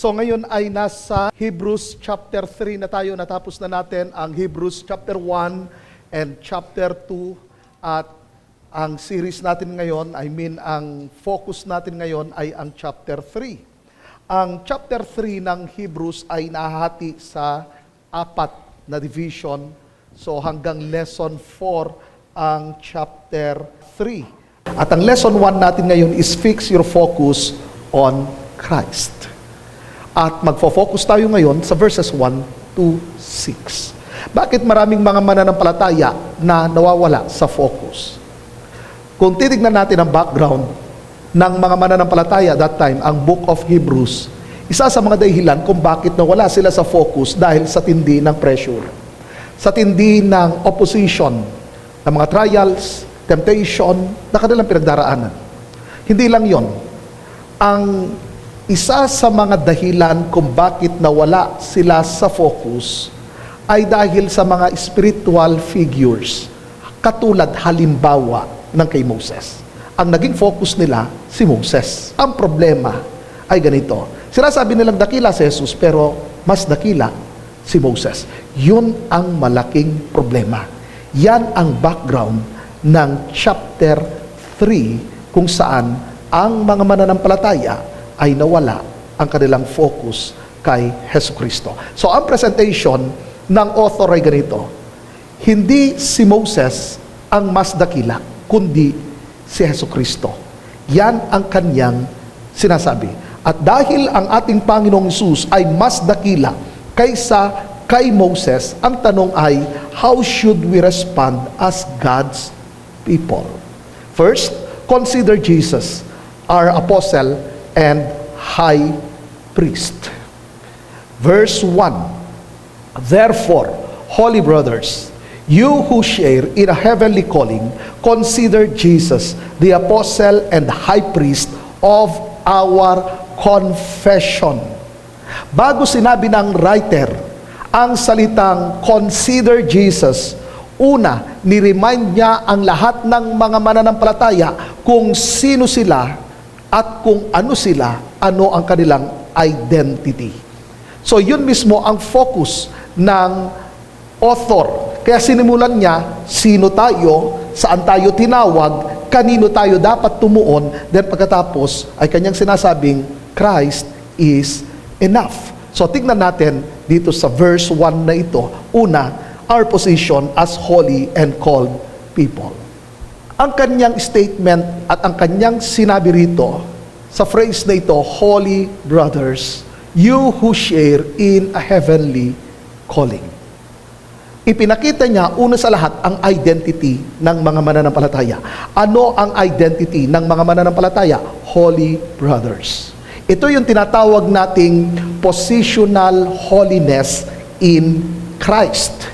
So ngayon ay nasa Hebrews chapter 3 na tayo. Natapos na natin ang Hebrews chapter 1 and chapter 2. At ang series natin ngayon, ang focus natin ngayon ay ang chapter 3. Ang chapter 3 ng Hebrews ay nahahati sa 4 na division. So hanggang lesson 4 ang chapter 3. At ang lesson 1 natin ngayon is fix your focus on Christ. At magfo-focus tayo ngayon sa verses 1 to 6. Bakit maraming mga mananampalataya na nawawala sa focus? Kung titignan natin ang background ng mga mananampalataya that time, ang book of Hebrews, isa sa mga dahilan kung bakit nawala sila sa focus dahil sa tindi ng pressure, sa tindi ng opposition, ng mga trials, temptation na kanilang pinagdaraanan. Hindi lang yon. Ang isa sa mga dahilan kung bakit nawala sila sa focus ay dahil sa mga spiritual figures, katulad halimbawa ng kay Moses. Ang naging focus nila, si Moses. Ang problema ay ganito. Sinasabi nilang dakila si Jesus, pero mas dakila si Moses. Yun ang malaking problema. Yan ang background ng chapter 3 kung saan ang mga mananampalataya ay nawala ang kanilang focus kay Jesucristo. So ang presentation ng author ay ganito. Hindi si Moses ang mas dakila, kundi si Jesucristo. Yan ang kanyang sinasabi. At dahil ang ating Panginoong Hesus ay mas dakila kaysa kay Moses, ang tanong ay, how should we respond as God's people? First, consider Jesus, our apostle and high priest. Verse 1, therefore, holy brothers, you who share in a heavenly calling, consider Jesus, the apostle and high priest of our confession. Bago sinabi ng writer ang salitang consider Jesus, una, ni-remind niya ang lahat ng mga mananampalataya kung sino sila at kung ano sila, ano ang kanilang identity. So yun mismo ang focus ng author. Kaya sinimulan niya, sino tayo, saan tayo tinawag, kanino tayo dapat tumuon, then pagkatapos ay kanyang sinasabing, Christ is enough. So tignan natin dito sa verse 1 na ito. Una, our position as holy and called people. Ang kanyang statement at ang kanyang sinabi rito sa phrase na ito, holy brothers, you who share in a heavenly calling. Ipinakita niya una sa lahat ang identity ng mga mananampalataya. Ano ang identity ng mga mananampalataya? Holy brothers. Ito yung tinatawag nating positional holiness in Christ.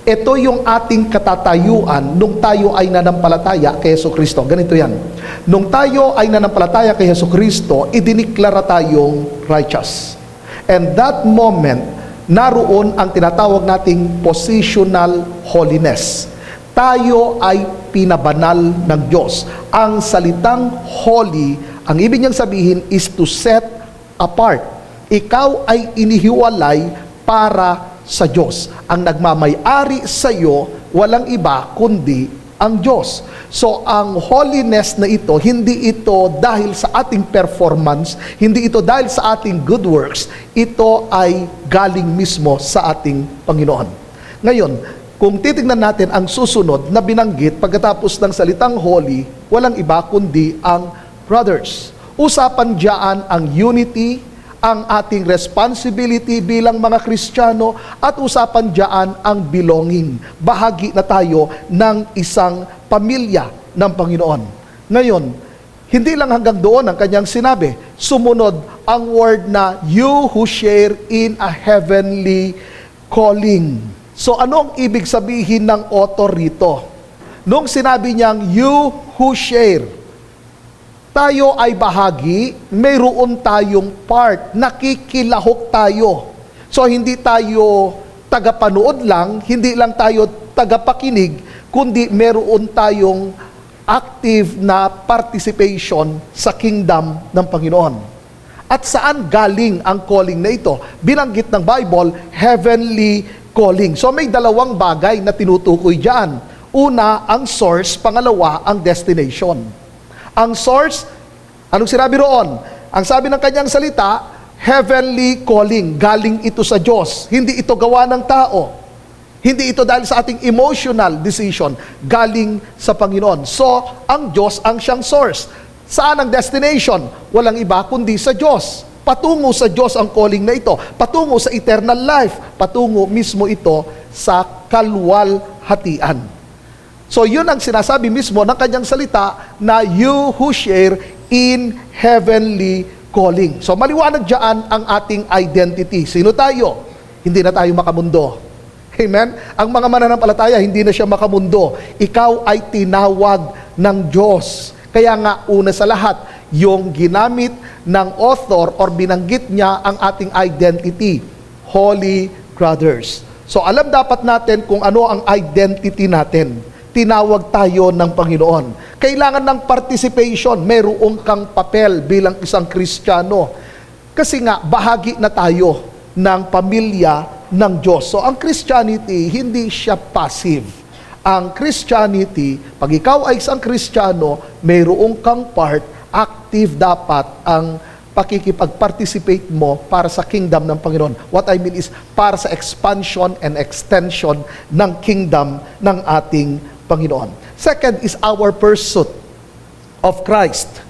Ito yung ating katatayuan nung tayo ay nanampalataya kay Jesucristo. Ganito yan. Nung tayo ay nanampalataya kay Jesucristo, idiniklara tayong righteous. And that moment, naroon ang tinatawag nating positional holiness. Tayo ay pinabanal ng Diyos. Ang salitang holy, ang ibig niyang sabihin is to set apart. Ikaw ay inihiwalay para sa Diyos. Ang nagmamay-ari sa iyo, walang iba kundi ang Diyos. So ang holiness na ito, hindi ito dahil sa ating performance, hindi ito dahil sa ating good works, ito ay galing mismo sa ating Panginoon. Ngayon, kung titignan natin ang susunod na binanggit pagkatapos ng salitang holy, walang iba kundi ang brothers. Usapan diyan ang unity, ang ating responsibility bilang mga Kristiyano, at usapan diyan ang belonging. Bahagi na tayo ng isang pamilya ng Panginoon. Ngayon, hindi lang hanggang doon ang kanyang sinabi. Sumunod ang word na you who share in a heavenly calling. So ano ang ibig sabihin ng author rito? Nung sinabi niyang you who share, tayo ay bahagi, mayroon tayong part, nakikilahok tayo. So hindi tayo tagapanood lang, hindi lang tayo tagapakinig, kundi mayroon tayong active na participation sa kingdom ng Panginoon. At saan galing ang calling na ito? Binanggit ng Bible, heavenly calling. So may dalawang bagay na tinutukoy diyan. Una, ang source. Pangalawa, ang destination. Ang source, anong sinabi roon? Ang sabi ng kanyang salita, heavenly calling. Galing ito sa Diyos. Hindi ito gawa ng tao. Hindi ito dahil sa ating emotional decision. Galing sa Panginoon. So, ang Diyos ang siyang source. Saan ang destination? Walang iba kundi sa Diyos. Patungo sa Diyos ang calling na ito. Patungo sa eternal life. Patungo mismo ito sa kalwalhatian. So yun ang sinasabi mismo ng kanyang salita na you who share in heavenly calling. So maliwanag dyan ang ating identity. Sino tayo? Hindi na tayo makamundo. Amen? Ang mga mananampalataya, hindi na siya makamundo. Ikaw ay tinawag ng Diyos. Kaya nga, una sa lahat, yung ginamit ng author or binanggit niya ang ating identity, Holy Brothers. So alam dapat natin kung ano ang identity natin. Tinawag tayo ng Panginoon. Kailangan ng participation. Mayroong kang papel bilang isang Kristiyano. Kasi nga, bahagi na tayo ng pamilya ng Diyos. So ang Christianity, hindi siya passive. Ang Christianity, pag ikaw ay isang Kristiyano, mayroong kang part, active dapat ang pakikipag-participate mo para sa kingdom ng Panginoon. What I mean is, para sa expansion and extension ng kingdom ng ating Panginoon. Second is our pursuit of Christ.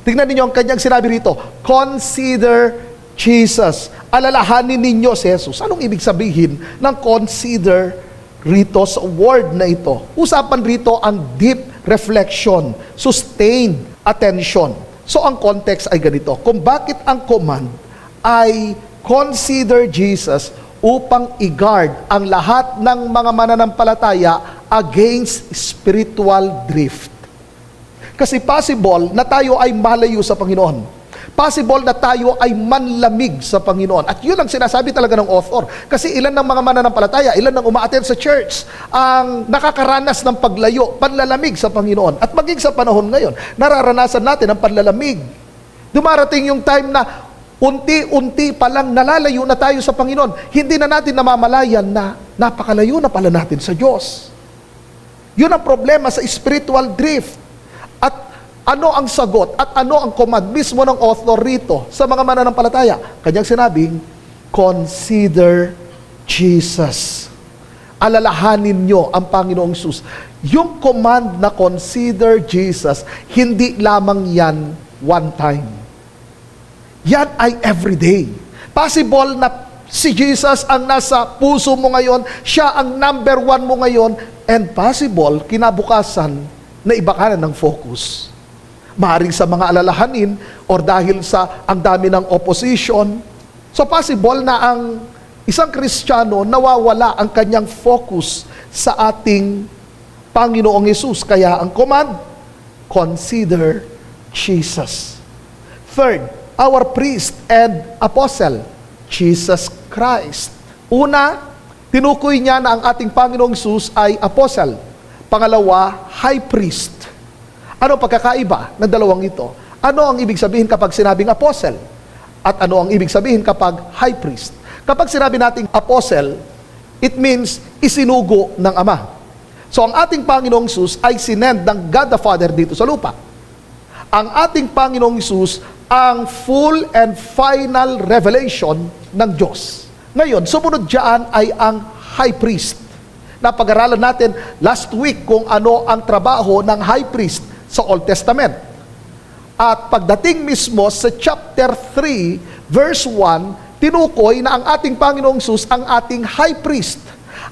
Tingnan ninyo ang kanyang sinabi rito, consider Jesus. Alalahanin ninyo si Jesus. Anong ibig sabihin ng consider rito sa word na ito? Usapan rito ang deep reflection, sustained attention. So ang context ay ganito, kung bakit ang command ay consider Jesus upang i-guard ang lahat ng mga mananampalataya against spiritual drift. Kasi possible na tayo ay malayo sa Panginoon. Possible na tayo ay manlamig sa Panginoon. At yun ang sinasabi talaga ng author. Kasi ilan ng mga mananampalataya, ilan ng umaattend sa church, ang nakakaranas ng paglayo, panlalamig sa Panginoon. At maging sa panahon ngayon, nararanasan natin ang panlalamig. Dumarating yung time na unti-unti palang nalalayo na tayo sa Panginoon. Hindi na natin namamalayan na napakalayo na pala natin sa Diyos. Yun ang problema sa spiritual drift. At ano ang sagot at ano ang command mismo ng author rito sa mga mananampalataya? Kanyang sinabing, consider Jesus. Alalahanin nyo ang Panginoong Jesus. Yung command na consider Jesus, hindi lamang yan one time. Yan ay everyday. Possible na si Jesus ang nasa puso mo ngayon, siya ang number one mo ngayon, and possible, kinabukasan, na iba ka na ng focus. Maaaring sa mga alalahanin or dahil sa ang dami ng opposition. So possible na ang isang Kristiyano nawawala ang kanyang focus sa ating Panginoong Hesus. Kaya ang command, consider Jesus. Third, our priest and apostle, Jesus Christ. Una, tinukoy niya na ang ating Panginoong Hesus ay apostle. Pangalawa, high priest. Ano pagkakaiba ng dalawang ito? Ano ang ibig sabihin kapag sinabing apostle? At ano ang ibig sabihin kapag high priest? Kapag sinabi nating apostle, it means isinugo ng Ama. So ang ating Panginoong Hesus ay sinend ng God the Father dito sa lupa. Ang ating Panginoong Hesus ang full and final revelation ng Diyos. Ngayon, sumunod dyan ay ang high priest. Napag-aralan natin last week kung ano ang trabaho ng high priest sa Old Testament. At pagdating mismo sa chapter 3, verse 1, tinukoy na ang ating Panginoong Hesus ang ating high priest.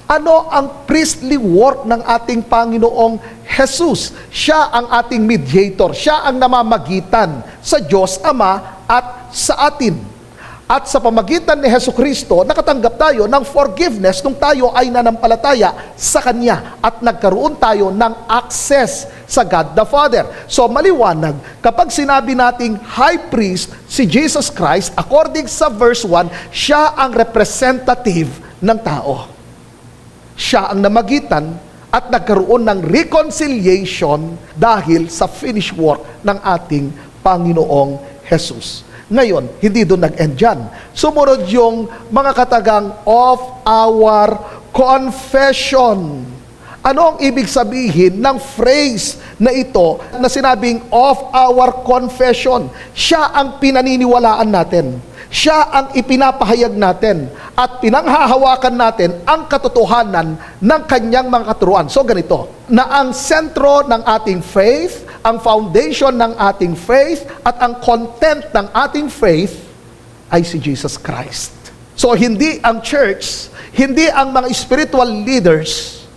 Ano ang priestly work ng ating Panginoong Hesus? Siya ang ating mediator. Siya ang namamagitan sa Diyos Ama at sa atin. At sa pamagitan ni Hesukristo, nakatanggap tayo ng forgiveness nung tayo ay nanampalataya sa Kanya at nagkaroon tayo ng access sa God the Father. So maliwanag, kapag sinabi nating high priest si Jesus Christ, according sa verse 1, siya ang representative ng tao. Siya ang namagitan at nagkaroon ng reconciliation dahil sa finished work ng ating Panginoong Jesus. Ngayon, hindi doon nag-end dyan. Sumunod yung mga katagang of our confession. Ano ang ibig sabihin ng phrase na ito na sinabing of our confession? Siya ang pinaniniwalaan natin. Siya ang ipinapahayag natin at pinanghahawakan natin ang katotohanan ng kanyang mga katuruan. So ganito, na ang sentro ng ating faith, ang foundation ng ating faith, at ang content ng ating faith ay si Jesus Christ. So hindi ang church, hindi ang mga spiritual leaders,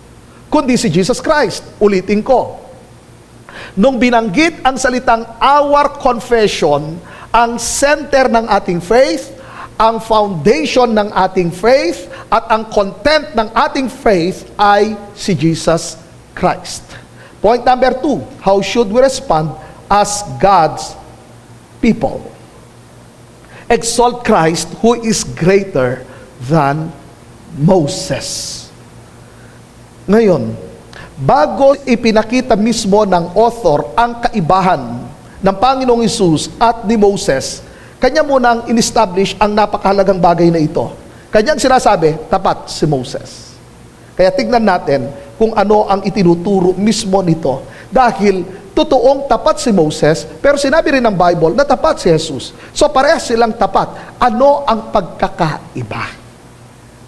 kundi si Jesus Christ. Ulitin ko, nung binanggit ang salitang our confession, ang center ng ating faith, ang foundation ng ating faith, at ang content ng ating faith ay si Jesus Christ. Point number 2, how should we respond as God's people? Exalt Christ who is greater than Moses. Ngayon, bago ipinakita mismo ng author ang kaibahan ng Panginoong Hesus at ni Moses, kanya munang in-establish ang napakahalagang bagay na ito. Kanyang sinasabi, tapat si Moses. Kaya tignan natin kung ano ang itinuturo mismo nito. Dahil totoong tapat si Moses, pero sinabi rin ng Bible na tapat si Jesus. So parehas silang tapat. Ano ang pagkakaiba?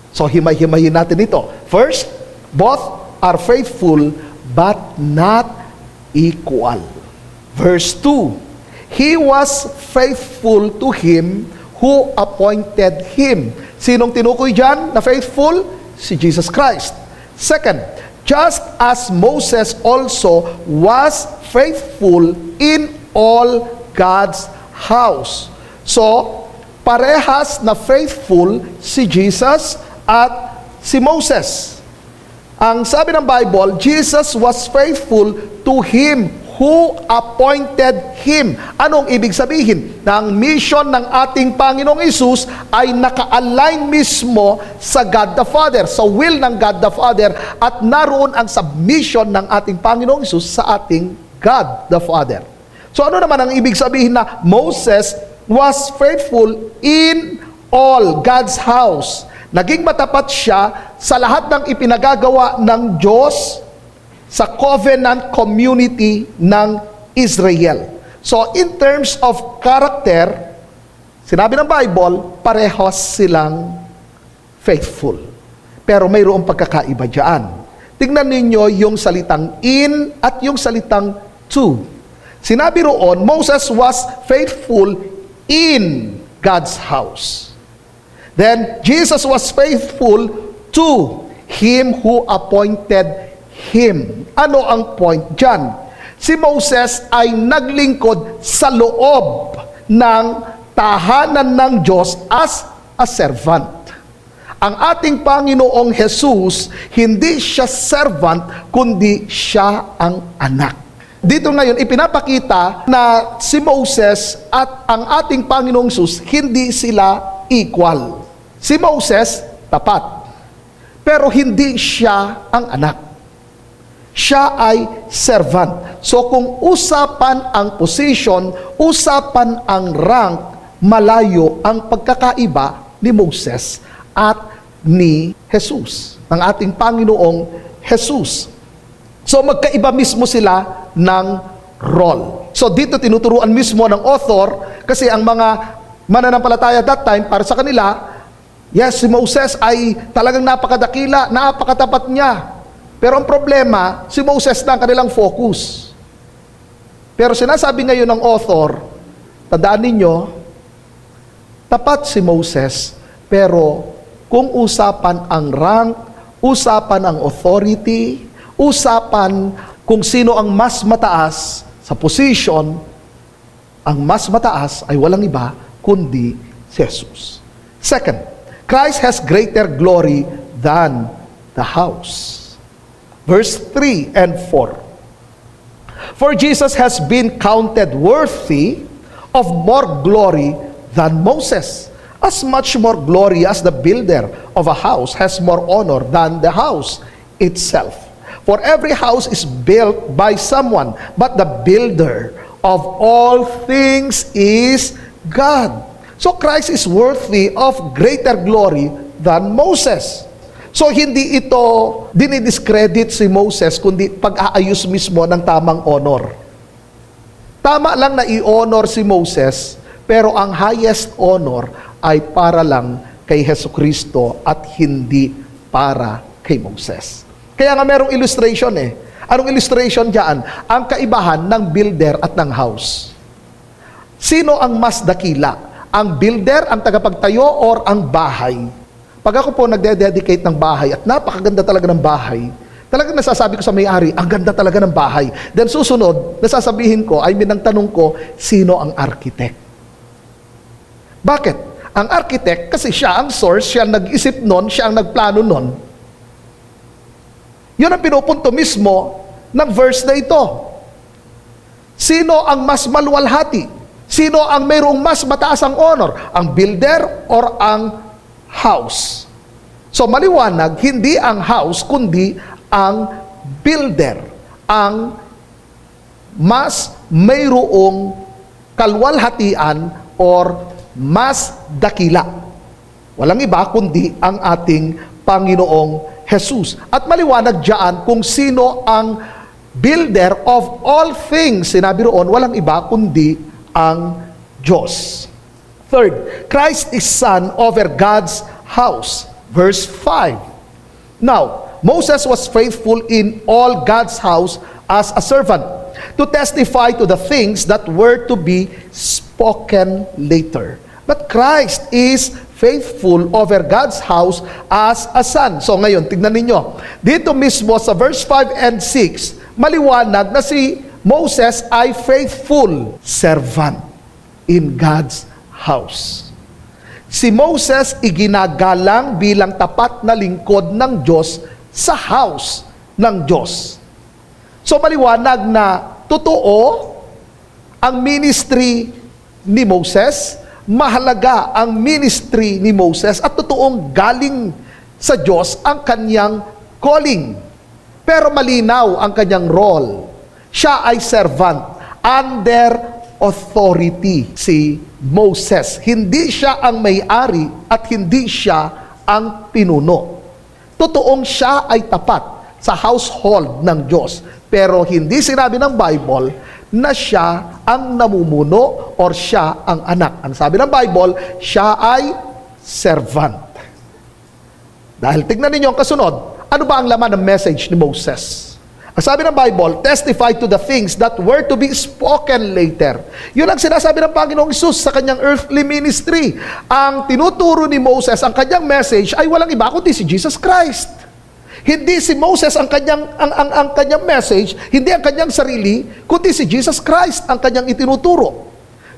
So himay-himayin natin ito. First, both are faithful but not equal. Verse 2, He was faithful to him who appointed him. Sinong tinukoy dyan na faithful? Si Jesus Christ. Second, just as Moses also was faithful in all God's house. So, parehas na faithful si Jesus at si Moses. Ang sabi ng Bible, Jesus was faithful to him who appointed him. Anong ibig sabihin? Na ang mission ng ating Panginoong Hesus ay naka-align mismo sa God the Father, sa will ng God the Father, at naroon ang submission ng ating Panginoong Hesus sa ating God the Father. So ano naman ang ibig sabihin na Moses was faithful in all God's house? Naging matapat siya sa lahat ng ipinagagawa ng Diyos sa covenant community ng Israel. So, in terms of character, sinabi ng Bible, parehas silang faithful. Pero mayroong pagkakaiba dyan. Tingnan ninyo yung salitang in at yung salitang to. Sinabi roon, Moses was faithful in God's house. Then, Jesus was faithful to him who appointed him. Ano ang point dyan? Si Moses ay naglingkod sa loob ng tahanan ng Diyos as a servant. Ang ating Panginoong Jesus, hindi siya servant, kundi siya ang anak. Dito ngayon, ipinapakita na si Moses at ang ating Panginoong Jesus, hindi sila equal. Si Moses, tapat. Pero hindi siya ang anak. Siya ay servant. So kung usapan ang position, usapan ang rank, malayo ang pagkakaiba ni Moses at ni Jesus, ng ating Panginoong Jesus. So magkaiba mismo sila ng role. So dito tinuturuan mismo ng author, kasi ang mga mananampalataya that time, para sa kanila, yes, si Moses ay talagang napakadakila, napakatapat niya. Pero ang problema, si Moses na ang kanilang focus. Pero sinasabi ngayon ng author, tandaan ninyo, tapat si Moses, pero kung usapan ang rank, usapan ang authority, usapan kung sino ang mas mataas sa position, ang mas mataas ay walang iba kundi si Jesus. Second, Christ has greater glory than the house. Verse 3 and 4. For Jesus has been counted worthy of more glory than Moses, as much more glory as the builder of a house has more honor than the house itself. For every house is built by someone, but the builder of all things is God. So Christ is worthy of greater glory than Moses. So hindi ito dinidiscredit si Moses, kundi pag-aayos mismo ng tamang honor. Tama lang na i-honor si Moses, pero ang highest honor ay para lang kay Hesukristo at hindi para kay Moses. Kaya nga merong illustration eh. Anong illustration diyan? Ang kaibahan ng builder at ng house. Sino ang mas dakila? Ang builder, ang tagapagtayo, or ang bahay? Pag ako po nagde-dedicate ng bahay at napakaganda talaga ng bahay, talagang nasasabi ko sa may-ari, ang ganda talaga ng bahay. Then susunod, nasasabihin ko, ang tanong ko, sino ang architect? Bakit? Ang architect, kasi siya ang source, siya ang nag-isip nun, siya ang nagplano nun. Yun ang pinupunto mismo ng verse na ito. Sino ang mas maluwalhati? Sino ang mayroong mas mataas ang honor? Ang builder or ang house? So maliwanag, hindi ang house, kundi ang builder ang mas mayroong kalwalhatian or mas dakila. Walang iba kundi ang ating Panginoong Jesus. At maliwanag diyan kung sino ang builder of all things. Sinabi roon, walang iba kundi ang Diyos. Third, Christ is son over God's house. Verse 5. Now, Moses was faithful in all God's house as a servant to testify to the things that were to be spoken later. But Christ is faithful over God's house as a son. So ngayon, tignan ninyo. Dito mismo sa verse 5 and 6, maliwanag na si Moses ay faithful servant in God's house. Si Moses iginagalang bilang tapat na lingkod ng Diyos sa house ng Diyos. So maliwanag na totoo ang ministry ni Moses, mahalaga ang ministry ni Moses at totoong galing sa Diyos ang kanyang calling. Pero malinaw ang kanyang role. Siya ay servant under authority si Moses. Hindi siya ang may-ari at hindi siya ang pinuno. Totoong siya ay tapat sa household ng Diyos. Pero hindi sinabi ng Bible na siya ang namumuno or siya ang anak. Ang sabi ng Bible, siya ay servant. Dahil tignan ninyo ang kasunod, ano ba ang laman ng message ni Moses? Ang sabi ng Bible, testify to the things that were to be spoken later. Yun ang sinasabi ng Panginoong Hesus sa kanyang earthly ministry. Ang tinuturo ni Moses, ang kanyang message ay walang iba kundi si Jesus Christ. Hindi si Moses ang kanyang message, hindi ang kanyang sarili, kundi si Jesus Christ ang kanyang itinuturo.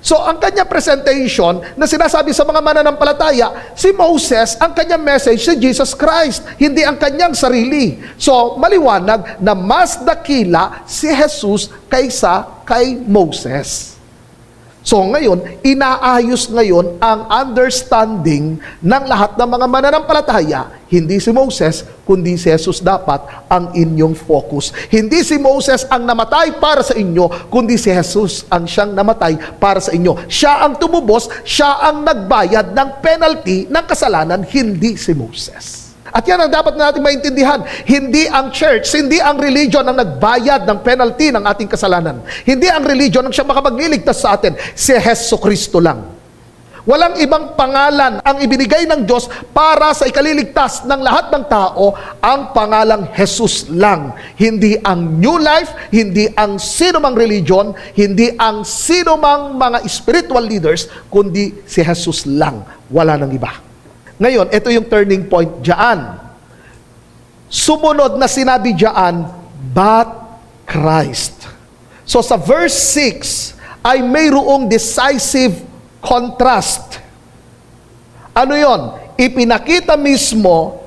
So, ang kanyang presentation na sinasabi sa mga mananampalataya, si Moses, ang kanyang message, si Jesus Christ, hindi ang kanyang sarili. So, maliwanag na mas dakila si Jesus kaysa kay Moses. So ngayon, inaayos ngayon ang understanding ng lahat ng mga mananampalataya. Hindi si Moses, kundi si Jesus dapat ang inyong focus. Hindi si Moses ang namatay para sa inyo, kundi si Jesus ang siyang namatay para sa inyo. Siya ang tumubos, siya ang nagbayad ng penalty ng kasalanan, hindi si Moses. At yan ang dapat natin maintindihan. Hindi ang church, hindi ang religion ang nagbayad ng penalty ng ating kasalanan. Hindi ang religion ang siyang makapagliligtas sa atin. Si Hesukristo lang. Walang ibang pangalan ang ibinigay ng Diyos para sa ikaliligtas ng lahat ng tao, ang pangalang Jesus lang. Hindi ang New Life, hindi ang sino mang religion, hindi ang sino mang mga spiritual leaders, kundi si Jesus lang. Wala nang iba. Ngayon, ito yung turning point dyan. Sumunod na sinabi dyan, but Christ. So sa verse 6, ay mayroong decisive contrast. Ano yon? Ipinakita mismo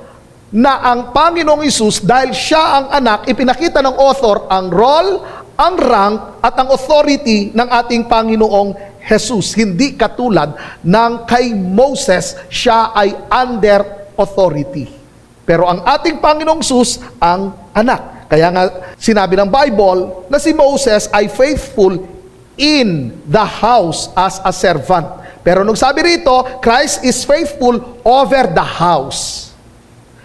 na ang Panginoong Hesus, dahil siya ang anak, ipinakita ng author ang role, ang rank, at ang authority ng ating Panginoong Jesus. Hindi katulad ng kay Moses, siya ay under authority. Pero ang ating Panginoong Jesus, ang anak. Kaya nga sinabi ng Bible na si Moses ay faithful in the house as a servant. Pero nung sabi rito, Christ is faithful over the house.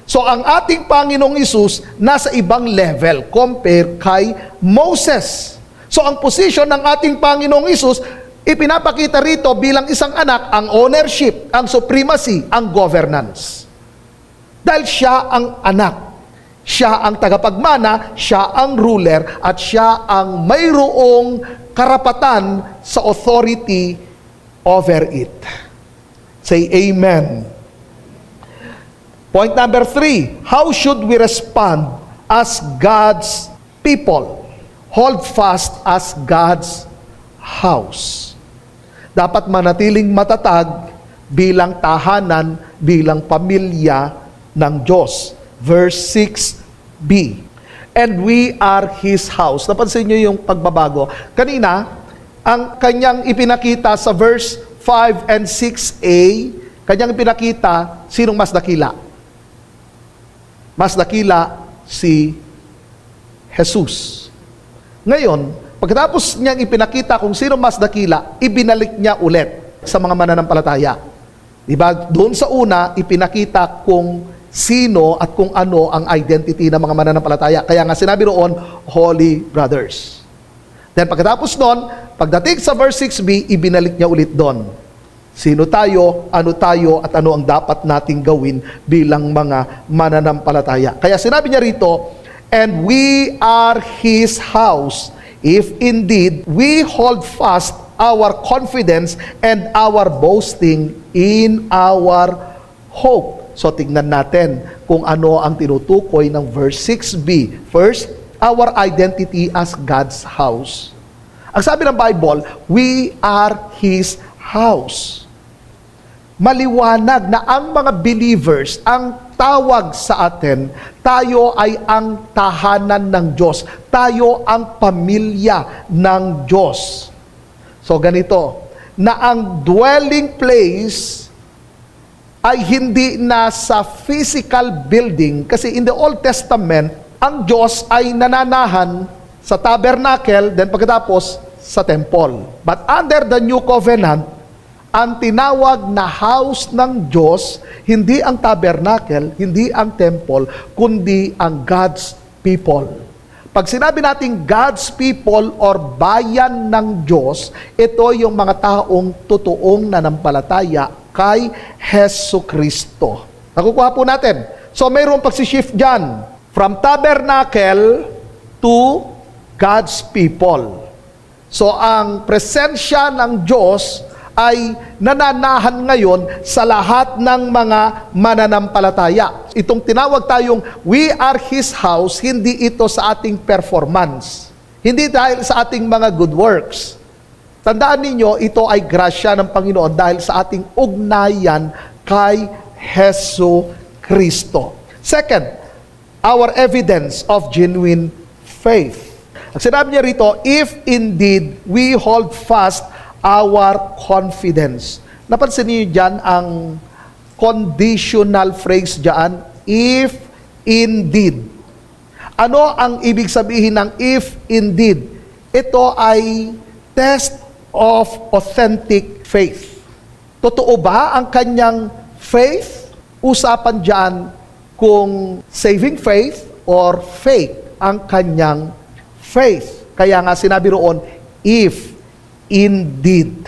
So ang ating Panginoong Hesus nasa ibang level compare kay Moses. So ang position ng ating Panginoong Hesus, ipinapakita rito bilang isang anak ang ownership, ang supremacy, ang governance. Dahil siya ang anak, siya ang tagapagmana, siya ang ruler, at siya ang mayroong karapatan sa authority over it. Say amen. Point number 3, how should we respond as God's people? Hold fast as God's house. Dapat manatiling matatag bilang tahanan, bilang pamilya ng Diyos. Verse 6b. And we are His house. Napansin niyo yung pagbabago. Kanina, ang kanyang ipinakita sa verse 5 and 6a, kanyang ipinakita, sinong mas dakila? Mas dakila si Jesus. Ngayon, pagkatapos niyang ipinakita kung sino mas dakila, ibinalik niya ulit sa mga mananampalataya. Diba? Doon sa una, ipinakita kung sino at kung ano ang identity ng mga mananampalataya. Kaya nga sinabi roon, Holy Brothers. Then pagkatapos doon, pagdating sa verse 6b, ibinalik niya ulit doon. Sino tayo, at ano ang dapat nating gawin bilang mga mananampalataya. Kaya sinabi niya rito, and we are His house, if indeed we hold fast our confidence and our boasting in our hope. So tingnan natin kung ano ang tinutukoy ng verse 6b. First, our identity as God's house. Ang sabi ng Bible, we are His house. Maliwanag na ang mga believers, ang tawag sa atin, tayo ay ang tahanan ng Diyos. Tayo ang pamilya ng Diyos. So ganito, na ang dwelling place ay hindi nasa physical building. Kasi in the Old Testament, ang Diyos ay nananahan sa tabernacle, then pagkatapos sa temple. But under the New Covenant, ang tinawag na house ng Diyos, hindi ang tabernacle, hindi ang temple, kundi ang God's people. Pag sinabi natin God's people or bayan ng Diyos, ito yung mga taong totoong nanampalataya kay Hesus Kristo. Nakukuha po natin. So mayroong pagsishift dyan, from tabernacle to God's people. So ang presensya ng Diyos ay nananahan ngayon sa lahat ng mga mananampalataya. Itong tinawag tayong we are His house, hindi ito sa ating performance. Hindi dahil sa ating mga good works. Tandaan ninyo, ito ay grasya ng Panginoon dahil sa ating ugnayan kay Hesus Kristo. Second, our evidence of genuine faith. Ang sinabi niya rito, if indeed we hold fast our confidence. Napansin niyo dyan ang conditional phrase dyan, if indeed. Ano ang ibig sabihin ng if indeed? Ito ay test of authentic faith. Totoo ba ang kanyang faith? Usapan dyan kung saving faith or fake ang kanyang faith. Kaya nga sinabi roon, if indeed.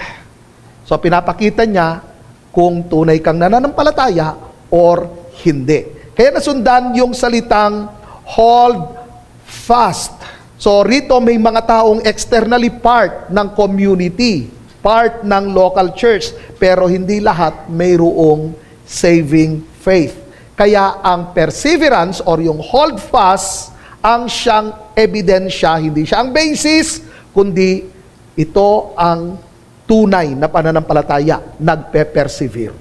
So pinapakita niya kung tunay kang nananampalataya or hindi. Kaya nasundan yung salitang hold fast. So rito may mga taong externally part ng community, part ng local church, pero hindi lahat mayroong saving faith. Kaya ang perseverance or yung hold fast ang siyang ebidensya, hindi siya ang basis, kundi ito ang tunay na pananampalataya, nagpe-persevere.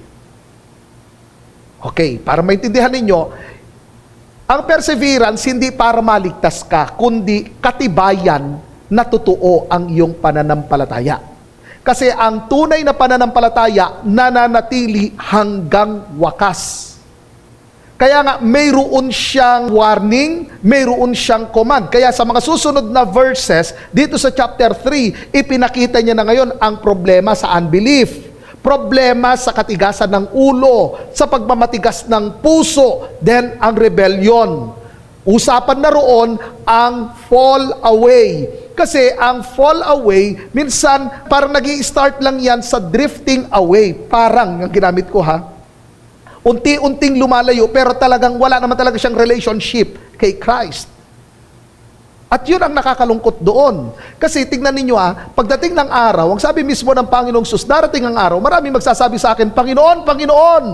Okay, para maintindihan ninyo, ang perseverance hindi para maligtas ka, kundi katibayan na totoo ang iyong pananampalataya. Kasi ang tunay na pananampalataya nananatili hanggang wakas. Kaya nga, mayroon siyang warning, mayroon siyang command. Kaya sa mga susunod na verses, dito sa chapter 3, ipinakita niya na ngayon ang problema sa unbelief. problema sa katigasan ng ulo, sa pagmamatigas ng puso, then ang rebellion. Usapan na roon ang fall away. Kasi ang fall away, minsan parang nag-i-start lang yan sa drifting away. Parang, ang ginamit ko ha, unti-unting lumalayo, pero talagang wala naman talaga siyang relationship kay Christ. At yun ang nakakalungkot doon. Kasi tingnan ninyo pagdating ng araw, ang sabi mismo ng Panginoong Sus, darating ang araw, maraming magsasabi sa akin, Panginoon, Panginoon,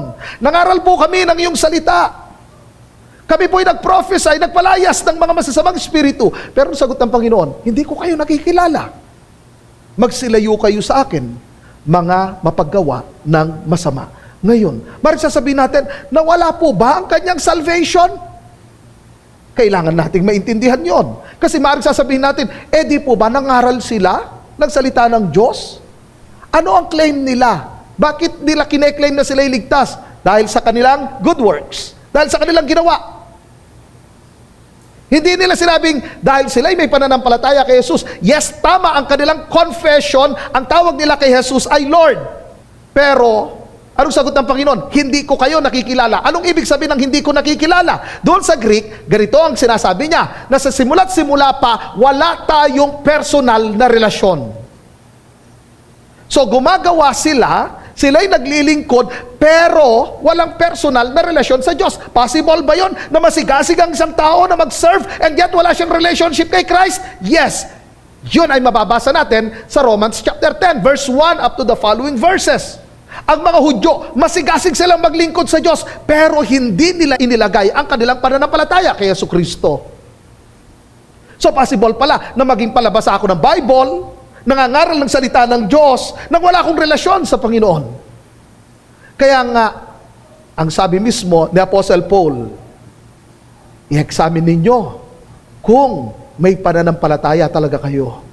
nangaral po kami ng iyong salita. Kami po'y nag-prophesy, nagpalayas ng mga masasamang espiritu. Pero sagot ng Panginoon, hindi ko kayo nakikilala. Magsilayo kayo sa akin, mga mapaggawa ng masama. Ngayon, maaaring sasabihin natin, nawala po ba ang kanyang salvation? Kailangan nating maintindihan yon. Kasi maaaring sasabihin natin, di po ba nangaral sila ng salita ng Diyos? Ano ang claim nila? Bakit nila kine-claim na sila'y ligtas? Dahil sa kanilang good works. Dahil sa kanilang ginawa. Hindi nila sinabing, dahil sila'y may pananampalataya kay Jesus. Yes, tama ang kanilang confession. Ang tawag nila kay Jesus ay Lord. Pero, anong sagot ng Panginoon? Hindi ko kayo nakikilala. Anong ibig sabihin ng hindi ko nakikilala? Doon sa Greek, ganito ang sinasabi niya, na sa simula't simula pa, wala tayong personal na relasyon. So gumagawa sila'y naglilingkod, pero walang personal na relasyon sa Diyos. Possible ba yon na masigasig ang isang tao na mag-serve and yet wala siyang relationship kay Christ? Yes. Yun ay mababasa natin sa Romans chapter 10, verse 1 up to the following verses. Ang mga Hudyo, masigasig silang maglingkod sa Diyos, pero hindi nila inilagay ang kanilang pananampalataya kay Jesucristo. So possible pala na maging palabasa ako ng Bible, nangangaral ng salita ng Diyos, nang wala akong relasyon sa Panginoon. Kaya nga, ang sabi mismo ni Apostle Paul, i-examine ninyo kung may pananampalataya talaga kayo.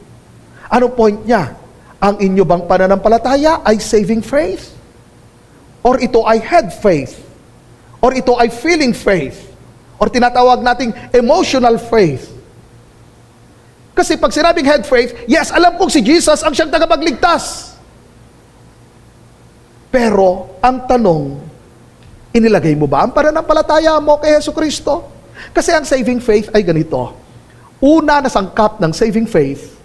Ano point niya? Ang inyo bang pananampalataya ay saving faith? Or ito ay head faith? Or ito ay feeling faith? Or tinatawag nating emotional faith? Kasi pag sinabing head faith, yes, alam kong si Jesus ang siyang tagapagligtas. Pero, ang tanong, inilagay mo ba ang pananampalataya mo kay Jesucristo? Kasi ang saving faith ay ganito. Una na sangkap ng saving faith,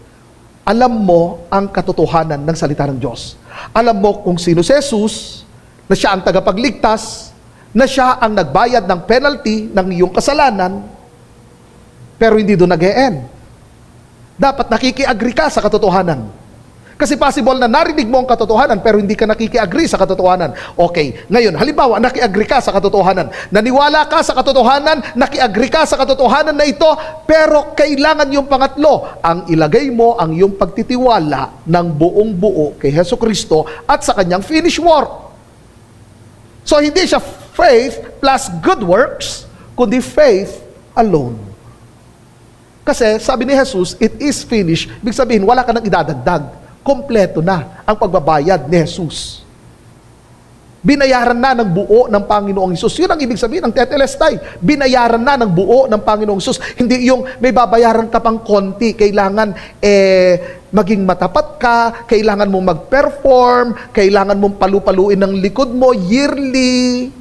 alam mo ang katotohanan ng salita ng Diyos. Alam mo kung sino si Jesus, na siya ang tagapagligtas, na siya ang nagbayad ng penalty ng iyong kasalanan, pero hindi doon nag-e-end. Dapat nakikiagree ka sa katotohanan. Kasi possible na narinig mo ang katotohanan pero hindi ka nakikiagree sa katotohanan. Okay, ngayon, halimbawa, nakiagree ka sa katotohanan. Naniwala ka sa katotohanan, nakiagree ka sa katotohanan na ito, pero kailangan yung pangatlo, ang ilagay mo ang iyong pagtitiwala ng buong buo kay Jesucristo at sa kanyang finished work. So, hindi siya faith plus good works, kundi faith alone. Kasi, sabi ni Jesus, it is finished. Ibig sabihin, wala ka nang idadagdag. Kompleto na ang pagbabayad ni Jesus. Binayaran na ng buo ng Panginoong Hesus. Yun ang ibig sabihin ng tetelestai. Binayaran na ng buo ng Panginoong Hesus. Hindi yung may babayaran ka pang konti. Kailangan maging matapat ka, kailangan mong mag-perform, kailangan mong palu-paluin ng likod mo yearly.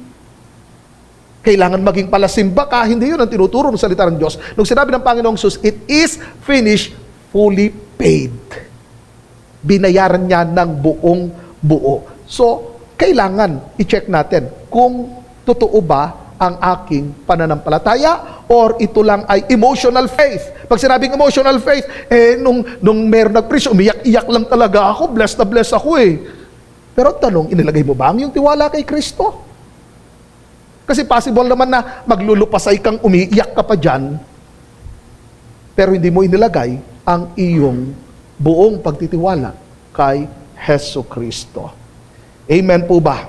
Kailangan maging palasimba ka. Hindi yun ang tinuturo ng salita ng Diyos. Nung sinabi ng Panginoong Hesus, it is finished, fully paid. Binayaran niya ng buong buo. So, kailangan i-check natin kung totoo ba ang aking pananampalataya or ito lang ay emotional faith. Pag sinabing emotional faith, nung meron nag-preach, umiyak-iyak lang talaga ako, blessed na blessed ako Pero tanong, inilagay mo ba ang iyong tiwala kay Kristo? Kasi possible naman na maglulupasay kang umiiyak ka pa dyan, pero hindi mo inilagay ang iyong buong pagtitiwala kay Jesucristo. Amen po ba?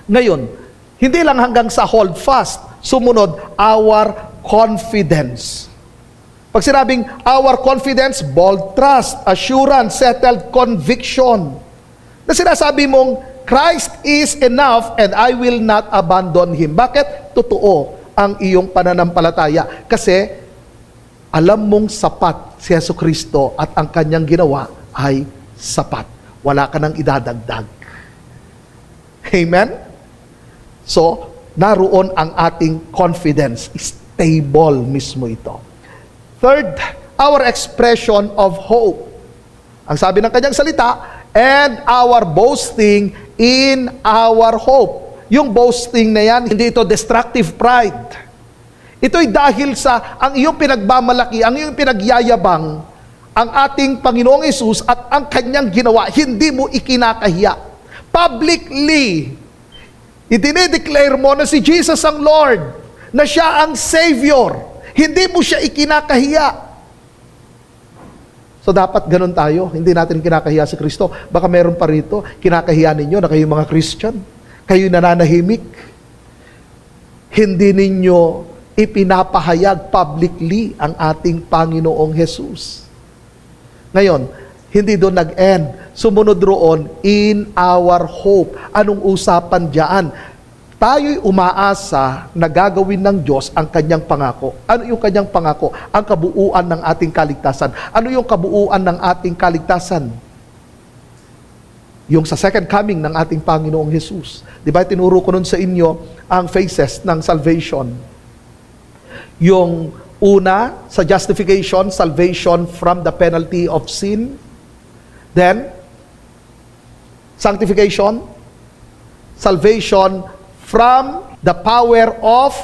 Ngayon, hindi lang hanggang sa hold fast, sumunod, our confidence. Pag sinabing our confidence, bold trust, assurance, settled conviction. Na sinasabi mong, Christ is enough and I will not abandon Him. Bakit? Totoo ang iyong pananampalataya. Kasi, alam mong sapat si Jesucristo at ang kanyang ginawa ay sapat. Wala ka nang idadagdag. Amen? So, naroon ang ating confidence. Stable mismo ito. Third, our expression of hope. Ang sabi ng kanyang salita, and our boasting in our hope. Yung boasting na yan, hindi ito destructive pride. Ito'y dahil sa ang iyong pinagmamalaki, ang iyong pinagyayabang, ang ating Panginoong Hesus at ang kanyang ginawa, hindi mo ikinakahiya. Publicly, idinideclare mo na si Jesus ang Lord, na siya ang Savior. Hindi mo siya ikinakahiya. So dapat ganun tayo, hindi natin kinakahiya si Kristo. Baka meron pa rito, kinakahiya ninyo na kayo mga Christian. Kayo nananahimik. Hindi ninyo ipinapahayag publicly ang ating Panginoong Hesus. Ngayon, hindi doon nag-end. Sumunod roon, in our hope. Anong usapan diyan? Tayo'y umaasa na gagawin ng Diyos ang kanyang pangako. Ano yung kanyang pangako? Ang kabuuan ng ating kaligtasan. Ano yung kabuuan ng ating kaligtasan? Yung sa second coming ng ating Panginoong Hesus. Di ba, tinuro ko nun sa inyo ang phases ng salvation. Yung una, sa justification, salvation from the penalty of sin. Then, sanctification, salvation from the power of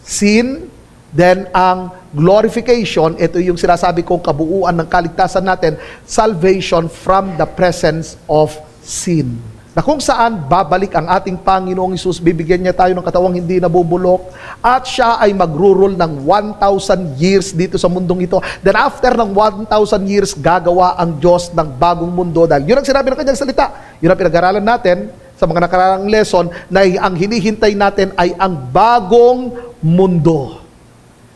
sin. Then, ang glorification, ito yung sinasabi kong kabuuan ng kaligtasan natin, salvation from the presence of sin. Na kung saan babalik ang ating Panginoong Hesus, bibigyan niya tayo ng katawang hindi nabubulok, at siya ay magro-rule ng 1,000 years dito sa mundong ito. Then after ng 1,000 years, gagawa ang Diyos ng bagong mundo. Dahil yun ang sinabi ng kanyang salita. Yun ang pinag-aralan natin sa mga nakaraang lesson, na ang hinihintay natin ay ang bagong mundo.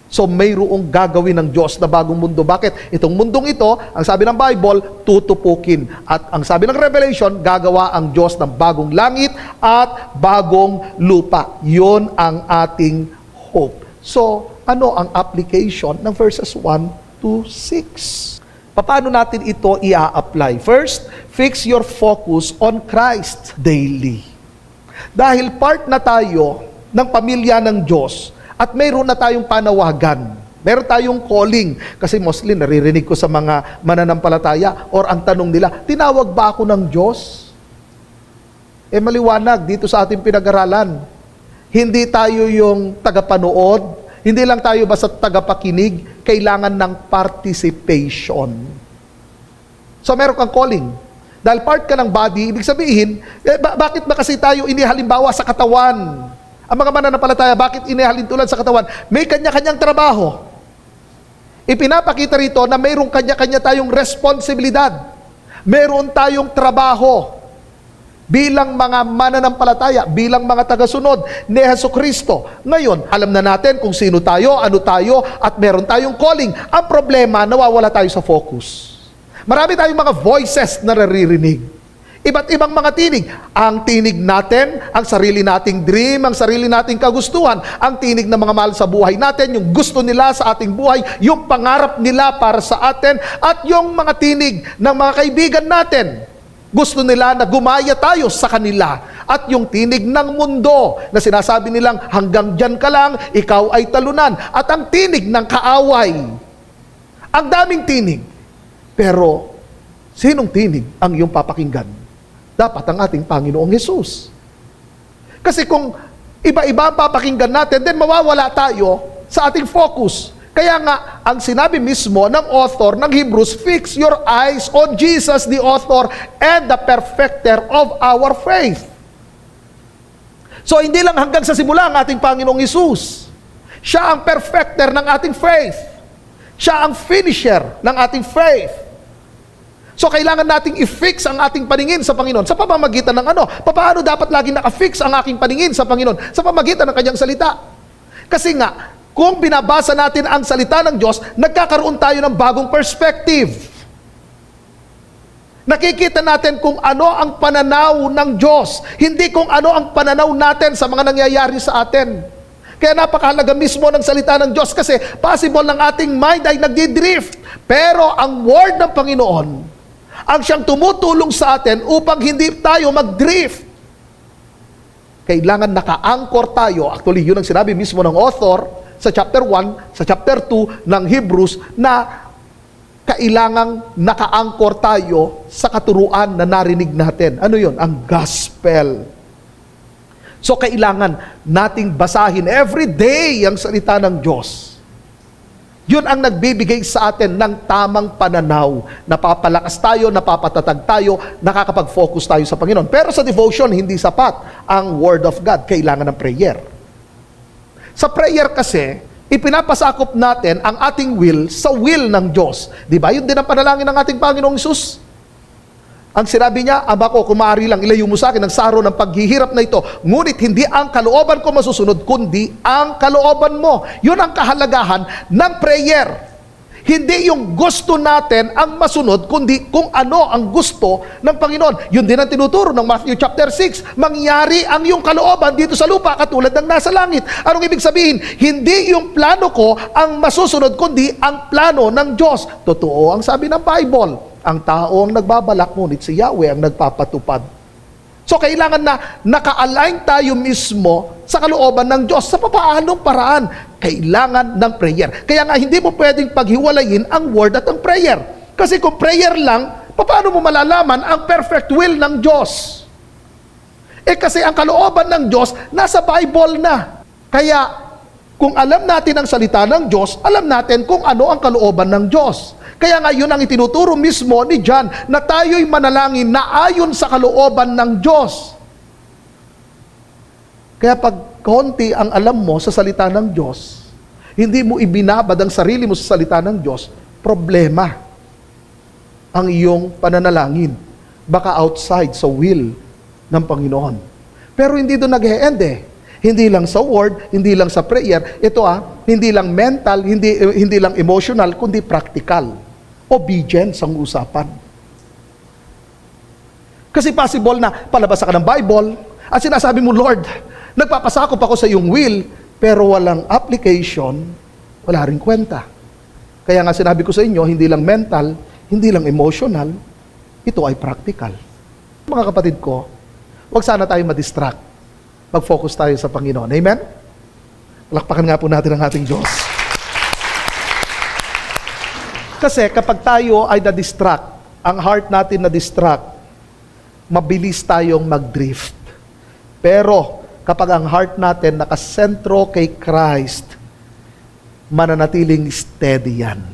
So mayroong gagawin ng Diyos na bagong mundo. Bakit? Itong mundong ito, ang sabi ng Bible, tutupukin. At ang sabi ng Revelation, gagawa ang Diyos ng bagong langit at bagong lupa. Yun ang ating hope. So, ano ang application ng verses 1 to 6? Paano natin ito i-apply? First, fix your focus on Christ daily. Dahil part na tayo ng pamilya ng Diyos, at mayroon na tayong panawagan. Meron tayong calling. Kasi mostly naririnig ko sa mga mananampalataya or ang tanong nila, tinawag ba ako ng Diyos? Maliwanag dito sa ating pinag-aralan. Hindi tayo yung tagapanood, hindi lang tayo basta tagapakinig, kailangan ng participation. So meron kang calling. Dahil part ka ng body, ibig sabihin, bakit ba kasi tayo inihalimbawa sa katawan? Ang mga mananampalataya, bakit inihalin tulad sa katawan? May kanya-kanyang trabaho. Ipinapakita rito na mayroong kanya-kanya tayong responsibilidad. Mayroon tayong trabaho bilang mga mananampalataya, bilang mga tagasunod ni Jesucristo. Ngayon, alam na natin kung sino tayo, ano tayo, at meron tayong calling. Ang problema, nawawala tayo sa focus. Marami tayong mga voices na naririnig. Iba't ibang mga tinig. Ang tinig natin, ang sarili nating dream, ang sarili nating kagustuhan, ang tinig ng mga mahal sa buhay natin, yung gusto nila sa ating buhay, yung pangarap nila para sa atin, at yung mga tinig ng mga kaibigan natin. Gusto nila na gumaya tayo sa kanila. At yung tinig ng mundo na sinasabi nilang hanggang dyan ka lang, ikaw ay talunan. At ang tinig ng kaaway. Ang daming tinig. Pero, sinong tinig ang iyong papakinggan? Dapat ang ating Panginoong Hesus. Kasi kung iba-iba ang papakinggan natin, then mawawala tayo sa ating focus. Kaya nga, ang sinabi mismo ng author ng Hebrews, fix your eyes on Jesus, the author and the perfecter of our faith. So, hindi lang hanggang sa simula ang ating Panginoong Hesus. Siya ang perfecter ng ating faith. Siya ang finisher ng ating faith. So, kailangan nating i-fix ang ating paningin sa Panginoon. Sa pamamagitan ng ano? Paano dapat laging naka-fix ang aking paningin sa Panginoon? Sa pamamagitan ng kanyang salita. Kasi nga, kung binabasa natin ang salita ng Diyos, nagkakaroon tayo ng bagong perspective. Nakikita natin kung ano ang pananaw ng Diyos. Hindi kung ano ang pananaw natin sa mga nangyayari sa atin. Kaya napakahalaga mismo ng salita ng Diyos kasi possible ng ating mind ay nagdi-drift. Pero ang word ng Panginoon, ang siyang tumutulong sa atin upang hindi tayo mag-drift. Kailangan naka-anchor tayo. Actually, yun ang sinabi mismo ng author sa chapter 1, sa chapter 2 ng Hebrews, na kailangang naka-anchor tayo sa katuruan na narinig natin. Ano yun? Ang gospel. So, kailangan nating basahin every day ang salita ng Diyos. Yun ang nagbibigay sa atin ng tamang pananaw. Napapalakas tayo, napapatatag tayo, nakakapag-focus tayo sa Panginoon. Pero sa devotion, hindi sapat ang Word of God. Kailangan ng prayer. Sa prayer kasi, ipinapasakop natin ang ating will sa will ng Diyos. Di ba? Yun din ang panalangin ng ating Panginoong Hesus. Ang sinabi niya, Ama ko, kung maaari lang, ilayo mo sa akin ang saro ng paghihirap na ito. Ngunit hindi ang kalooban ko masusunod, kundi ang kalooban mo. Yun ang kahalagahan ng prayer. Hindi yung gusto natin ang masunod, kundi kung ano ang gusto ng Panginoon. Yun din ang tinuturo ng Matthew chapter 6. Mangyari ang iyong kalooban dito sa lupa katulad ng nasa langit. Anong ibig sabihin? Hindi yung plano ko ang masusunod, kundi ang plano ng Diyos. Totoo ang sabi ng Bible. Ang tao ang nagbabalak, ngunit si Yahweh ang nagpapatupad. So, kailangan na naka-align tayo mismo sa kalooban ng Diyos. Sa papaanong paraan? Kailangan ng prayer. Kaya nga, hindi mo pwedeng paghiwalayin ang word at ang prayer. Kasi kung prayer lang, paano mo malalaman ang perfect will ng Diyos? Kasi ang kalooban ng Diyos, nasa Bible na. Kaya, kung alam natin ang salita ng Diyos, alam natin kung ano ang kalooban ng Diyos. Kaya nga yun ang itinuturo mismo ni John na tayo'y manalangin na ayon sa kalooban ng Diyos. Kaya pag konti ang alam mo sa salita ng Diyos, hindi mo ibinabad ang sarili mo sa salita ng Diyos, problema ang iyong pananalangin. Baka outside sa will ng Panginoon. Pero hindi doon nag-e-end eh. Hindi lang sa word, hindi lang sa prayer. Ito hindi lang mental, hindi lang emotional, kundi practical. Obedience ang usapan. Kasi possible na palabas ka ng Bible at sinasabi mo, Lord, nagpapasakop ako sa iyong will, pero walang application, wala rin kwenta. Kaya nga sinabi ko sa inyo, hindi lang mental, hindi lang emotional, ito ay practical. Mga kapatid ko, huwag sana tayo ma-distract. Mag-focus tayo sa Panginoon. Amen? Palakpakan nga po natin ang ating Diyos. Kasi kapag tayo ay na-distract, ang heart natin na-distract, mabilis tayong mag-drift. Pero kapag ang heart natin nakasentro kay Christ, mananatiling steady yan.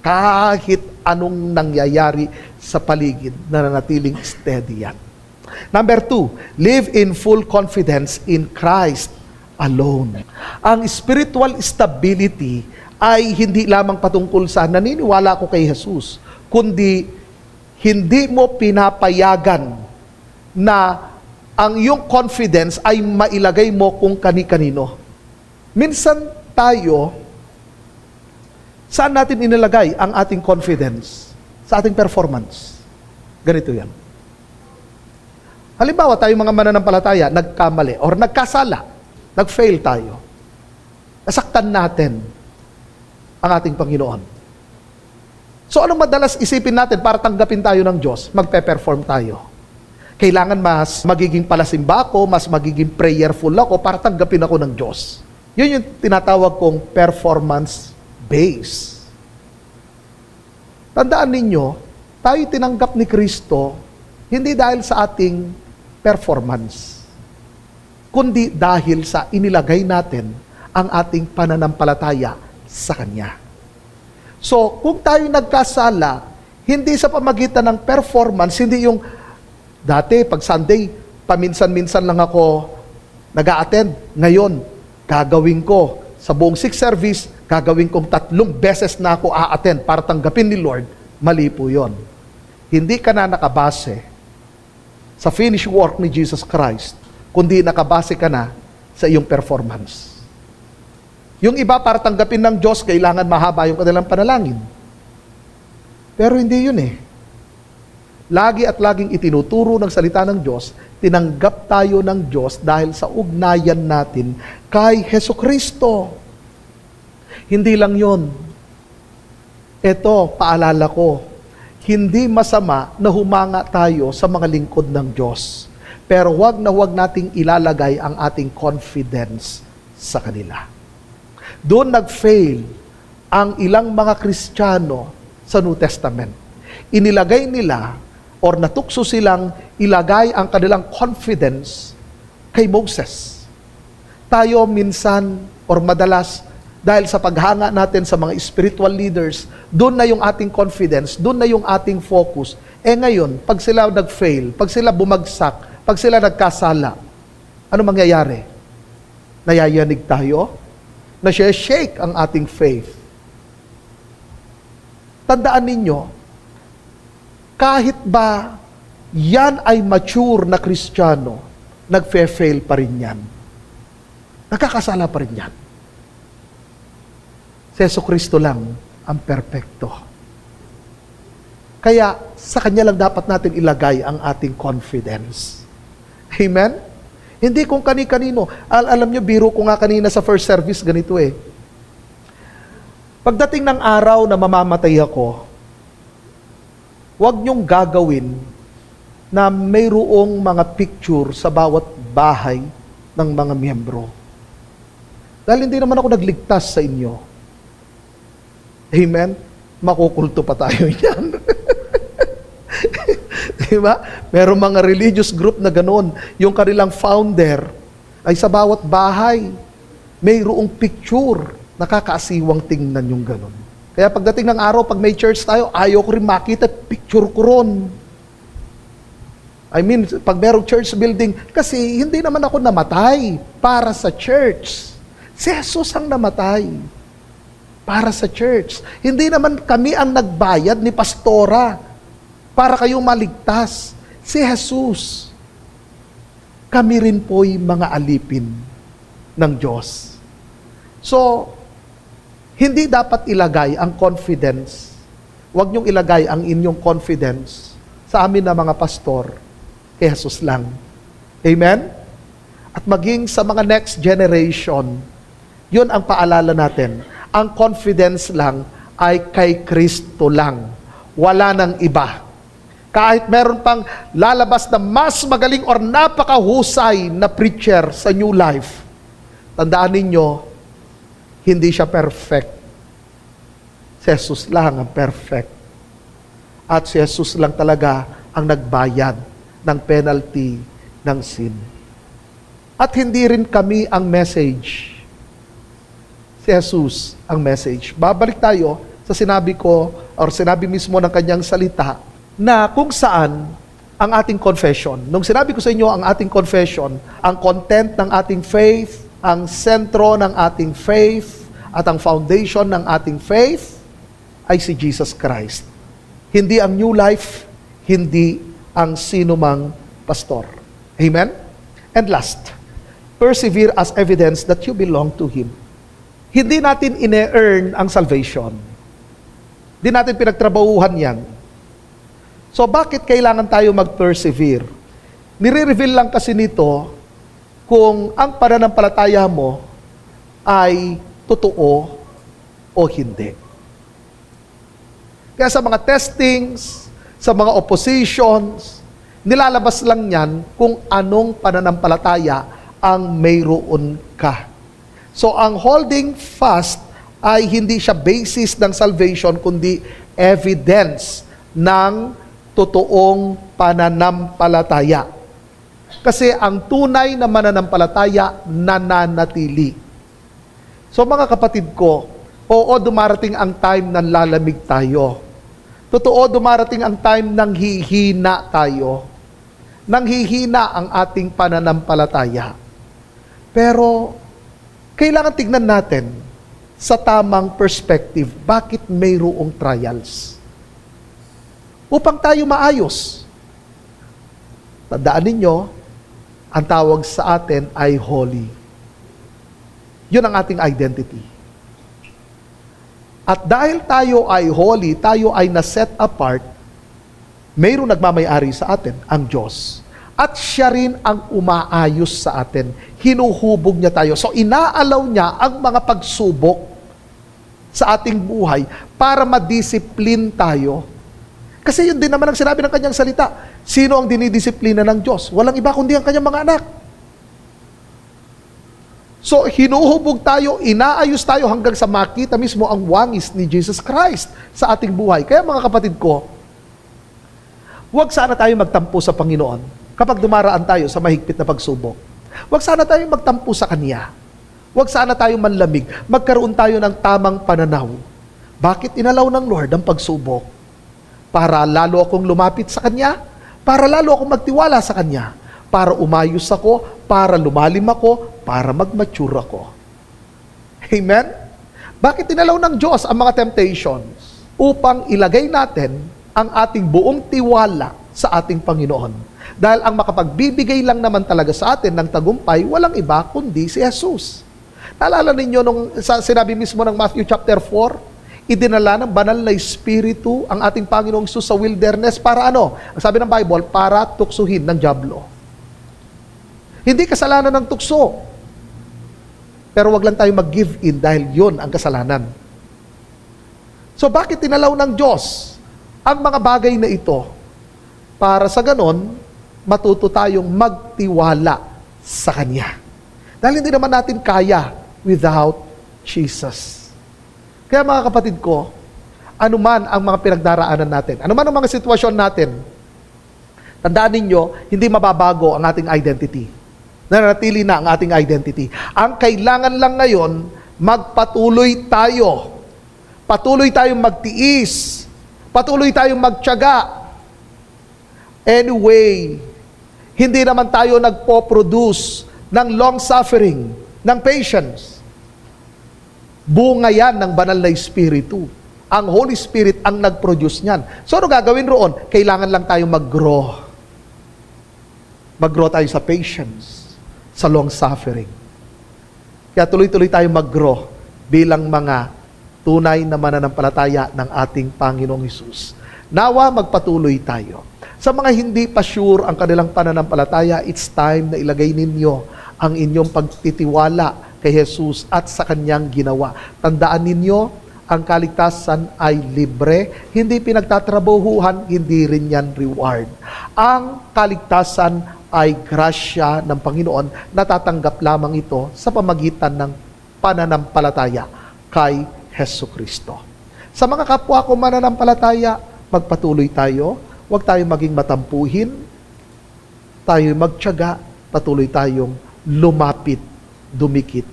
Kahit anong nangyayari sa paligid, nananatiling steady yan. Number 2, live in full confidence in Christ alone. Ang spiritual stability ay hindi lamang patungkol sa naniniwala ko kay Jesus, kundi hindi mo pinapayagan na ang iyong confidence ay mailagay mo kung kani-kanino. Minsan tayo, saan natin inilagay ang ating confidence? Sa ating performance. Ganito yan. Halimbawa, tayo mga mananampalataya, nagkamali or nagkasala, nag-fail tayo. Nasaktan natin ang ating Panginoon. So, anong madalas isipin natin para tanggapin tayo ng Diyos? Magpe-perform tayo. Kailangan mas magiging palasimba ako, mas magiging prayerful ako para tanggapin ako ng Diyos. Yun yung tinatawag kong performance base. Tandaan ninyo, tayo tinanggap ni Kristo hindi dahil sa ating performance, kundi dahil sa inilagay natin ang ating pananampalataya sa Kanya. So, kung tayo nagkasala, hindi sa pamagitan ng performance, hindi yung dati, pag Sunday, paminsan-minsan lang ako nag-a-attend. Ngayon, gagawin ko sa buong 6 service, gagawin kong 3 beses na ako a-attend para tanggapin ni Lord. Mali po yun. Hindi ka na nakabase sa finished work ni Jesus Christ, kundi nakabase ka na sa iyong performance. Yung iba para tanggapin ng Diyos, kailangan mahaba yung kanilang panalangin. Pero hindi yun eh. Lagi at laging itinuturo ng salita ng Diyos, tinanggap tayo ng Diyos dahil sa ugnayan natin kay Hesukristo. Hindi lang yun. Ito, paalala ko, hindi masama na humanga tayo sa mga lingkod ng Diyos. Pero wag na wag nating ilalagay ang ating confidence sa kanila. Doon nag-fail ang ilang mga Kristiyano sa New Testament. Inilagay nila or natukso silang ilagay ang kanilang confidence kay Moses. Tayo minsan or madalas dahil sa paghanga natin sa mga spiritual leaders, doon na yung ating confidence, doon na yung ating focus. Ngayon, pag sila nag-fail, pag sila bumagsak, pag sila nagkasala, ano mangyayari? Nayayanig tayo? Nasi-shake ang ating faith. Tandaan ninyo, kahit ba yan ay mature na Kristiyano, nagfe-fail pa rin yan. Nagkakasala pa rin yan. Si Jesucristo lang ang perpekto. Kaya sa Kanya lang dapat natin ilagay ang ating confidence. Amen? Hindi kung kani-kanino. Alam nyo, biro ko nga kanina sa first service, ganito eh. Pagdating ng araw na mamamatay ako, huwag nyong gagawin na mayroong mga picture sa bawat bahay ng mga miyembro. Dahil hindi naman ako nagligtas sa inyo. Amen? Makukulto pa tayo yan. Diba? Merong mga religious group na ganoon. Yung kanilang founder ay sa bawat bahay mayroong picture. Nakakaasiwang tingnan yung ganoon. Kaya pagdating ng araw, pag may church tayo, ayaw ko rin makita, picture ko ron. I mean, pag merong church building, kasi hindi naman ako namatay para sa church. Si Jesus ang namatay para sa church. Hindi naman kami ang nagbayad ni pastora para kayo maligtas. Si Jesus. Kami rin po'y mga alipin ng Diyos. So, hindi dapat ilagay ang confidence. Huwag niyong ilagay ang inyong confidence sa amin na mga pastor kay Jesus lang. Amen? At maging sa mga next generation, yun ang paalala natin. Ang confidence lang ay kay Kristo lang. Wala nang iba. Kahit meron pang lalabas na mas magaling or napakahusay na preacher sa New Life, tandaan ninyo, hindi siya perfect. Si Jesus lang ang perfect. At si Jesus lang talaga ang nagbayad ng penalty ng sin. At hindi rin kami ang message. Si Jesus ang message. Babalik tayo sa sinabi ko, or sinabi mismo ng kanyang salita, na kung saan ang ating confession. Nung sinabi ko sa inyo ang ating confession, ang content ng ating faith, ang sentro ng ating faith, at ang foundation ng ating faith, ay si Jesus Christ. Hindi ang New Life, hindi ang sinumang pastor. Amen? And last, persevere as evidence that you belong to Him. Hindi natin ine-earn ang salvation. Hindi natin pinagtrabahuhan yan. So bakit kailangan tayo mag-persevere? Nire-reveal lang kasi nito kung ang pananampalataya mo ay totoo o hindi. Kaya sa mga testings, sa mga oppositions, nilalabas lang yan kung anong pananampalataya ang mayroon ka. So, ang holding fast ay hindi siya basis ng salvation, kundi evidence ng totoong pananampalataya. Kasi ang tunay na mananampalataya nananatili. So, mga kapatid ko, oo, dumarating ang time na lalamig tayo. Totoo, dumarating ang time nang hihina tayo. Nang hihina ang ating pananampalataya. Pero, kailangan tignan natin sa tamang perspective, bakit mayroong trials? Upang tayo maayos. Tandaan ninyo, ang tawag sa atin ay holy. Yun ang ating identity. At dahil tayo ay holy, tayo ay na-set apart, mayroong nagmamayari sa atin, ang Diyos. At siya rin ang umaayos sa atin. Hinuhubog niya tayo. So, inaalaw niya ang mga pagsubok sa ating buhay para madisiplin tayo. Kasi yun din naman ang sinabi ng kanyang salita. Sino ang dinidisiplina ng Diyos? Walang iba kundi ang kanyang mga anak. So, hinuhubog tayo, inaayos tayo hanggang sa makita mismo ang wangis ni Jesus Christ sa ating buhay. Kaya mga kapatid ko, huwag sana tayo magtampo sa Panginoon kapag dumaraan tayo sa mahigpit na pagsubok. Huwag sana tayo magtampo sa Kanya. Huwag sana tayo manlamig. Magkaroon tayo ng tamang pananaw. Bakit inalaw ng Lord ang pagsubok? Para lalo akong lumapit sa Kanya, para lalo akong magtiwala sa Kanya, para umayos ako, para lumalim ako, para mag-mature ako. Amen? Bakit inalaw ng Diyos ang mga temptations? Upang ilagay natin ang ating buong tiwala sa ating Panginoon. Dahil ang makapagbibigay lang naman talaga sa atin ng tagumpay, walang iba kundi si Jesus. Naalala ninyo nung sinabi mismo ng Matthew chapter 4, idinala ng banal na Espiritu ang ating Panginoong Jesus sa wilderness para ano? Ang sabi ng Bible, para tuksuhin ng dyablo. Hindi kasalanan ng tukso. Pero wag lang tayo mag-give in dahil yun ang kasalanan. So bakit tinalaw ng Diyos ang mga bagay na ito? Para sa ganon, matuto tayong magtiwala sa Kanya. Dahil hindi naman natin kaya without Jesus. Kaya mga kapatid ko, anuman ang mga pinagdaraanan natin, anuman ang mga sitwasyon natin, tandaan ninyo, hindi mababago ang ating identity. Nanatili na ang ating identity. Ang kailangan lang ngayon, magpatuloy tayo. Patuloy tayong magtiis. Patuloy tayong magtiyaga. Anyway, hindi naman tayo nagpo-produce ng long suffering, ng patience. Bunga yan ng banal na Espiritu. Ang Holy Spirit ang nag-produce niyan. So ano gagawin roon? Kailangan lang tayo mag-grow. Mag-grow tayo sa patience, sa long suffering. Kaya tuloy-tuloy tayo mag-grow bilang mga tunay na mananampalataya ng ating Panginoong Hesus. Nawa magpatuloy tayo. Sa mga hindi pa sure ang kanilang pananampalataya, it's time na ilagay ninyo ang inyong pagtitiwala kay Jesus at sa Kanyang ginawa. Tandaan ninyo, ang kaligtasan ay libre, hindi pinagtatrabahuhan, hindi rin yan reward. Ang kaligtasan ay grasya ng Panginoon, natatanggap lamang ito sa pamagitan ng pananampalataya kay Hesukristo. Sa mga kapwa ko mananampalataya, magpatuloy tayo, huwag tayong maging matampuhin, tayo magtiyaga, patuloy tayong lumapit, dumikit,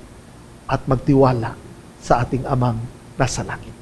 at magtiwala sa ating Amang nasa langit.